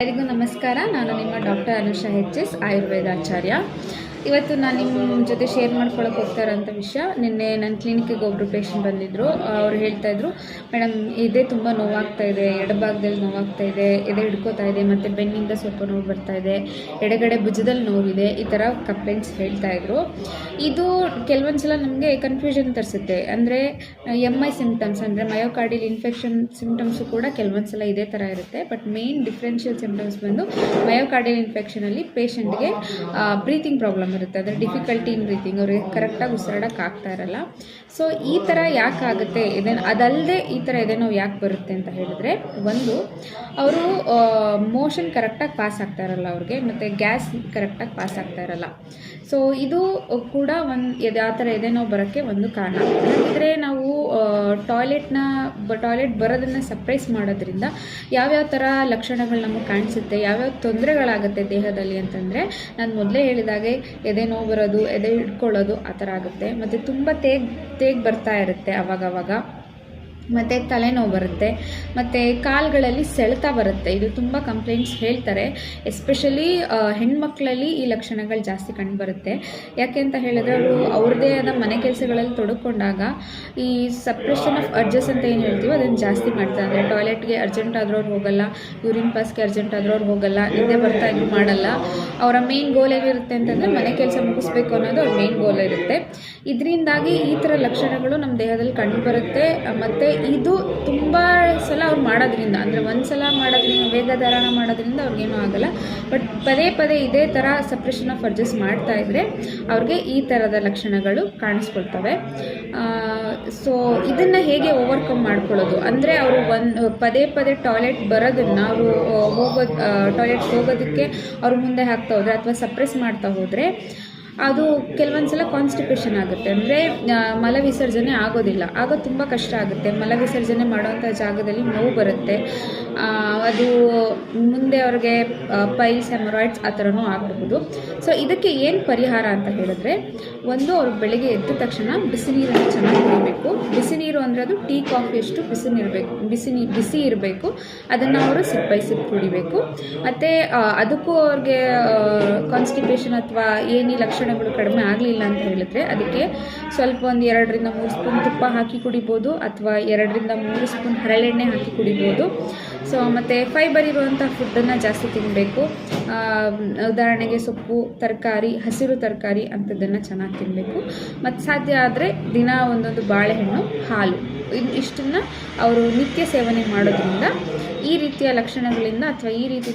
ಎಲ್ಲರಿಗೂ ನಮಸ್ಕಾರ. ನಾನು ನಿಮ್ಮ ಡಾಕ್ಟರ್ ಅನುಷಾ HS ಆಯುರ್ವೇದಾಚಾರ್ಯ. ಇವತ್ತು ನಾನು ನಿಮ್ಮ ಜೊತೆ ಶೇರ್ ಮಾಡ್ಕೊಳ್ಳೋಕೆ ಹೋಗ್ತಾ ಇರೋಂಥ ವಿಷಯ, ನಿನ್ನೆ ನನ್ನ ಕ್ಲಿನಿಕ್ಕಿಗೆ ಒಬ್ಬರು ಪೇಷಂಟ್ ಬಂದಿದ್ದರು. ಅವ್ರು ಹೇಳ್ತಾಯಿದ್ರು, ಮೇಡಮ್ ಇದೇ ತುಂಬ ನೋವಾಗ್ತಾ ಇದೆ, ಎಡಭಾಗದಲ್ಲಿ ನೋವಾಗ್ತಾ ಇದೆ, ಎದೆ ಹಿಡ್ಕೋತಾ ಇದೆ, ಮತ್ತು ಬೆನ್ನಿಂದ ಸ್ವಲ್ಪ ನೋವು ಬರ್ತಾ ಇದೆ, ಎಡಗಡೆ ಭುಜದಲ್ಲಿ ನೋವಿದೆ, ಈ ಥರ ಕಂಪ್ಲೇಂಟ್ಸ್ ಹೇಳ್ತಾಯಿದ್ರು. ಇದು ಕೆಲವೊಂದು ಸಲ ನಮಗೆ ಕನ್ಫ್ಯೂಷನ್ ತರಿಸುತ್ತೆ. ಅಂದರೆ MI ಸಿಮ್ಟಮ್ಸ್ ಅಂದರೆ ಮಯೋಕಾರ್ಡಿಯಲ್ ಇನ್ಫೆಕ್ಷನ್ ಸಿಮ್ಟಮ್ಸು ಕೂಡ ಕೆಲವೊಂದು ಸಲ ಇದೇ ಥರ ಇರುತ್ತೆ. ಬಟ್ ಮೇನ್ ಡಿಫ್ರೆನ್ಷಿಯಲ್ ಸಿಮ್ಟಮ್ಸ್ ಬಂದು ಮಯೋಕಾರ್ಡಿಯಲ್ ಇನ್ಫೆಕ್ಷನಲ್ಲಿ ಪೇಷಂಟ್ಗೆ ಬ್ರೀತಿಂಗ್ ಪ್ರಾಬ್ಲಮ್ ಇರುತ್ತೆ. ಅಂದರೆ ಡಿಫಿಕಲ್ಟಿ ಇನ್ ಬ್ರೀತಿಂಗ್, ಅವ್ರಿಗೆ ಕರೆಕ್ಟಾಗಿ ಉಸಿರಾಡೋಕ್ಕೆ ಆಗ್ತಾ ಇರಲ್ಲ. ಸೊ ಈ ಥರ ಯಾಕೆ ಆಗುತ್ತೆ, ಅದಲ್ಲದೆ ಈ ಥರ ಎದೆನೋ ಯಾಕೆ ಬರುತ್ತೆ ಅಂತ ಹೇಳಿದ್ರೆ, ಒಂದು ಅವರು ಮೋಷನ್ ಕರೆಕ್ಟಾಗಿ ಪಾಸ್ ಆಗ್ತಾ ಇರಲ್ಲ ಅವ್ರಿಗೆ, ಮತ್ತು ಗ್ಯಾಸ್ ಕರೆಕ್ಟಾಗಿ ಪಾಸ್ ಆಗ್ತಾ ಇರಲ್ಲ. ಸೊ ಇದು ಕೂಡ ಆ ಥರ ಎದೆನೋ ಬರೋಕ್ಕೆ ಒಂದು ಕಾರಣ. ಹಾಗಿದ್ರೆ ನಾವು ಟಾಯ್ಲೆಟ್ ಬರೋದನ್ನು ಸಪ್ರೆಸ್ ಮಾಡೋದ್ರಿಂದ ಯಾವ್ಯಾವ ಥರ ಲಕ್ಷಣಗಳು ನಮಗೆ ಕಾಣಿಸುತ್ತೆ, ಯಾವ್ಯಾವ ತೊಂದರೆಗಳಾಗುತ್ತೆ ದೇಹದಲ್ಲಿ ಅಂತಂದರೆ, ನಾನು ಮೊದಲೇ ಹೇಳಿದಾಗೆ ಎದೆ ನೋವು ಬರೋದು, ಎದೆ ಹಿಡ್ಕೊಳ್ಳೋದು ಆ ಥರ ಆಗುತ್ತೆ. ಮತ್ತು ತುಂಬ ತೇಗ್ ಬರ್ತಾ ಇರುತ್ತೆ ಅವಾಗವಾಗ, ಮತ್ತು ತಲೆನೋವು ಬರುತ್ತೆ, ಮತ್ತು ಕಾಲುಗಳಲ್ಲಿ ಸೆಳೆತ ಬರುತ್ತೆ. ಇದು ತುಂಬ ಕಂಪ್ಲೇಂಟ್ಸ್ ಹೇಳ್ತಾರೆ. ಎಸ್ಪೆಷಲಿ ಹೆಣ್ಮಕ್ಳಲ್ಲಿ ಈ ಲಕ್ಷಣಗಳು ಜಾಸ್ತಿ ಕಂಡುಬರುತ್ತೆ. ಯಾಕೆ ಅಂತ ಹೇಳಿದ್ರೆ, ಅವರು ಅವ್ರದ್ದೇ ಆದ ಮನೆ ಕೆಲಸಗಳಲ್ಲಿ ತೊಡಕೊಂಡಾಗ ಈ ಸಪ್ರೆಷನ್ ಆಫ್ ಅರ್ಜಸ್ ಅಂತ ಏನು ಹೇಳ್ತೀವೋ ಅದನ್ನು ಜಾಸ್ತಿ ಮಾಡ್ತಾರೆ. ಅಂದರೆ ಟಾಯ್ಲೆಟ್ಗೆ ಅರ್ಜೆಂಟ್ ಆದರೂ ಅವ್ರು ಹೋಗಲ್ಲ, ಯೂರಿನ್ ಪಾಸ್ಗೆ ಅರ್ಜೆಂಟ್ ಆದರೂ ಅವ್ರು ಹೋಗಲ್ಲ, ನಿದ್ದೆ ಬರ್ತಾ ಇದ್ದು ಮಾಡಲ್ಲ. ಅವರ ಮೇನ್ ಗೋಲ್ ಏನಿರುತ್ತೆ ಅಂತಂದರೆ ಮನೆ ಕೆಲಸ ಮುಗಿಸ್ಬೇಕು ಅನ್ನೋದು ಅವ್ರ ಮೇನ್ ಗೋಲ್ ಇರುತ್ತೆ. ಇದರಿಂದಾಗಿ ಈ ಥರ ಲಕ್ಷಣಗಳು ನಮ್ಮ ದೇಹದಲ್ಲಿ ಕಂಡುಬರುತ್ತೆ. ಮತ್ತು ಇದು ತುಂಬ ಸಲ ಅವ್ರು ಮಾಡೋದ್ರಿಂದ, ಅಂದರೆ ಒಂದು ಸಲ ಮಾಡೋದ್ರಿಂದ, ವೇಗಧಾರಣ ಮಾಡೋದ್ರಿಂದ ಅವ್ರಿಗೇನೂ ಆಗಲ್ಲ. ಬಟ್ ಪದೇ ಪದೇ ಇದೇ ಥರ ಸಪ್ರೆಷನ್ ಆಫ್ ಅರ್ಜಸ್ ಮಾಡ್ತಾ ಇದ್ದರೆ ಅವ್ರಿಗೆ ಈ ಥರದ ಲಕ್ಷಣಗಳು ಕಾಣಿಸ್ಕೊಳ್ತವೆ. ಸೊ ಇದನ್ನು ಹೇಗೆ ಓವರ್ಕಮ್ ಮಾಡ್ಕೊಳ್ಳೋದು ಅಂದರೆ, ಅವರು ಪದೇ ಪದೇ ಟಾಯ್ಲೆಟ್ ಬರೋದನ್ನು ಅವರು ಟಾಯ್ಲೆಟ್ಗೆ ಹೋಗೋದಕ್ಕೆ ಅವ್ರು ಮುಂದೆ ಹಾಕ್ತಾ ಹೋದರೆ ಅಥವಾ ಸಪ್ರೆಸ್ ಮಾಡ್ತಾ ಹೋದರೆ ಅದು ಕೆಲವೊಂದು ಸಲ ಕಾನ್ಸ್ಟಿಪೇಷನ್ ಆಗುತ್ತೆ. ಅಂದರೆ ಮಲ ವಿಸರ್ಜನೆ ಆಗೋದಿಲ್ಲ, ಆಗ ತುಂಬ ಕಷ್ಟ ಆಗುತ್ತೆ. ಮಲ ವಿಸರ್ಜನೆ ಮಾಡೋವಂಥ ಜಾಗದಲ್ಲಿ ನೋವು ಬರುತ್ತೆ. ಅದು ಮುಂದೆ ಅವ್ರಿಗೆ ಪೈಲ್ಸ್, ಹೆಮರಾಯ್ಡ್ಸ್ ಆ ಥರನೂ ಆಗಬಹುದು. ಸೊ ಇದಕ್ಕೆ ಏನು ಪರಿಹಾರ ಅಂತ ಹೇಳಿದ್ರೆ, ಒಂದು ಅವ್ರು ಬೆಳಿಗ್ಗೆ ಎದ್ದ ತಕ್ಷಣ ಬಿಸಿ ನೀರನ್ನು ಚೆನ್ನಾಗಿ ಕುಡಿಬೇಕು. ಬಿಸಿ ನೀರು ಅಂದರೆ ಅದು ಟೀ ಕಾಫಿಯಷ್ಟು ಬಿಸಿ ಇರಬೇಕು. ಅದನ್ನು ಅವರು ಸಿಪ್ ಬೈ ಸಿಪ್ ಕುಡಿಬೇಕು. ಮತ್ತು ಅದಕ್ಕೂ ಅವ್ರಿಗೆ ಕಾನ್ಸ್ಟಿಪೇಷನ್ ಅಥವಾ ಏನೇ ಲಕ್ಷಣಗಳು ಕಡಿಮೆ ಆಗಲಿಲ್ಲ ಅಂತ ಹೇಳಿದ್ರೆ, ಅದಕ್ಕೆ ಸ್ವಲ್ಪ ಒಂದು 2 ರಿಂದ 3 ಸ್ಪೂನ್ ತುಪ್ಪ ಹಾಕಿ ಕುಡಿಬೋದು, ಅಥವಾ 2 ರಿಂದ 3 ಸ್ಪೂನ್ ಹರಳೆಣ್ಣೆ ಹಾಕಿ ಕುಡಿಬೋದು. ಸೊ ಮತ್ತು ಫೈಬರ್ ಇರುವಂಥ ಫುಡ್ಡನ್ನು ಜಾಸ್ತಿ ತಿನ್ನಬೇಕು. ಉದಾಹರಣೆಗೆ ಸೊಪ್ಪು, ತರಕಾರಿ, ಹಸಿರು ತರಕಾರಿ ಅಂಥದ್ದನ್ನು ಚೆನ್ನಾಗಿ ತಿನ್ನಬೇಕು. ಮತ್ತು ಸಾಧ್ಯ ಆದರೆ ದಿನ ಒಂದೊಂದು ಬಾಳೆಹಣ್ಣು, ಹಾಲು, ಇಷ್ಟನ್ನು ಅವರು ನಿತ್ಯ ಸೇವನೆ ಮಾಡೋದ್ರಿಂದ ಈ ರೀತಿಯ ಲಕ್ಷಣಗಳಿಂದ ಅಥವಾ ಈ ರೀತಿ